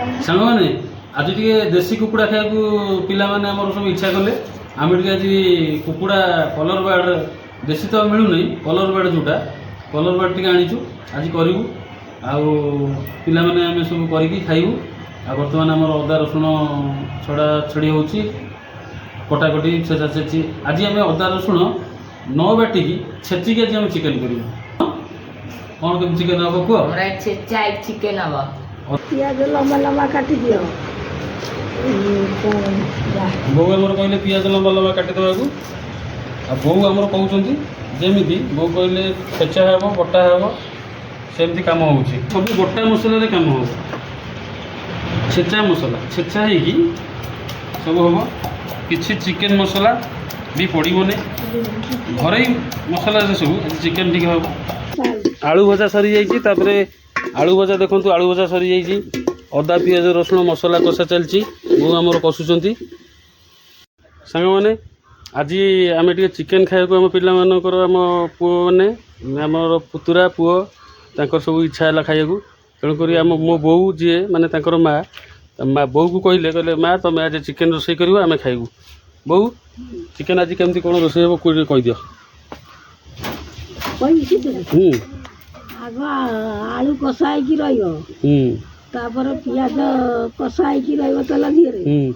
सांग मैंने आज टे देसी कुकुड़ा खाया पिला माने आमर सब इच्छा कले आम टे आज कुकुड़ा कलर बार्ड देसी तो मिलूना कलर बार्ड जोटा कलर बार्ड टे आनीचु आज करूँ आउ पाने आम सब करके खाइबू आ बर्तमान आमर अदा रसुण छड़ा छड़ी हो कटाकटी छेचा छेची आज आम अदा रसुण न बाटिकी छेचिकी आज आम चिकेन करूँ कौन कम चिकेन हम कह चिकेन हम पियाज लंबा लंबा काटी दियो बो आमर कहले पियाज लंबा लंबा काटिदेवा आ बो आमर कहते जमी बो कहले छेचा हे बटा हे सेमती कम हो सब बटा मसला कम हो छेचा मसला छेचा है सब हम किसी चिकेन मसला भी पड़ोने घर मसला सब चिकेन टी हम आलू भजा सरी जाइए आलू भजा देखूँ आलू भजा सरी जाइए अदा पियाज रसुण मसला कषा चलती बो आमर कसुँच सांग मैंने आज आम टे चिकेन खाया आम पाकर आम पुओ मैंने आमर पुतुरा पुओ तांकर सब इच्छा है खाया तेणुक आम मो बो जी माने माँ बो को कहले कहले माँ तुम आज चिकेन रोसे कर आम खाइबू बो चिकेन आज केमती कौन रोसे हम कहीदियो आग आलू कषाई रपर पियाज कषाई तेल दिए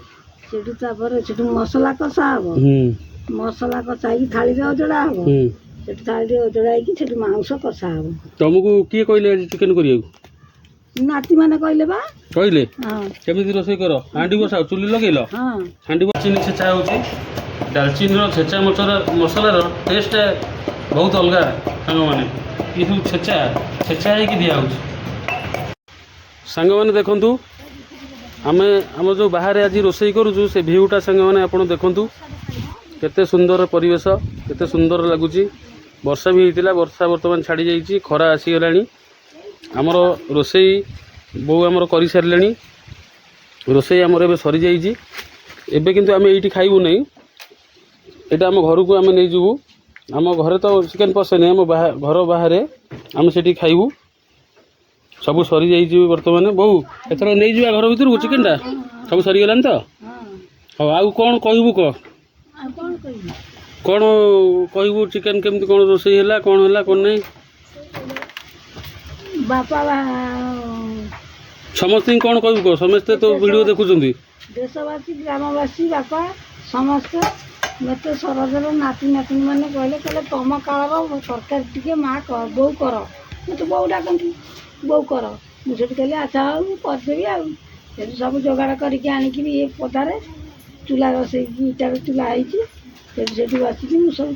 मसला कषा हम मसला कषाई थाली अजड़ा हम थाली अजड़ा मांस कषा हम तुमको किए कहले आज चिकेन करिया नाती मैंने कहले बा कहले केमी रोसे कर हांडी बसाओ चुली लगेल हांडी चिनी छेचा हो डालचीन छेचा मसलार टेस्ट बहुत अलग सांग मैंने ये सब छेचा छेचा है कि दिया सांग मैंने देखु आम आम जो बाहर आज रोसे करूँ से भ्यूटा सांग मैंने आप देखु केते सुंदर परिवेश केते सुंदर लगुच वर्षा भी होता वर्षा बर्तमान छाड़ी जाइए खरा आसीगला आमर रोसे बो आमर कर सारे रोसे आमर ए सरी जाइए एबे किंतु आम ये खाइबू नहीं यहाँ आम घर को आम नहीं जीवु आम घरे तो चिकेन पसेनि आम घर बाहर आम से खाइबू सब सरी जाइए बर्तमान बो एथर नहीं जा घर भर चिकेनटा सब सरीगलानी तो हाँ आउ कौन कहबू कह कौन कहबू चिकेन केमती कौन रोसे है कौन है कौन नहीं बापा समस्त कौन कहबू कह समस्ते तो वीडियो देखुं देशवासी ग्रामवासी बापा समस्ते मत सरजर नाती नातिनी मैंने कहले तुम कालर तरकारी टी माँ कर बो कर मत बो डाकती बो कर मुझे कहली अच्छा करदेवी आठ सब जोगाड़ करके आणिकी ये पदारे चूला रोसे इटार चूला है बसिकी सब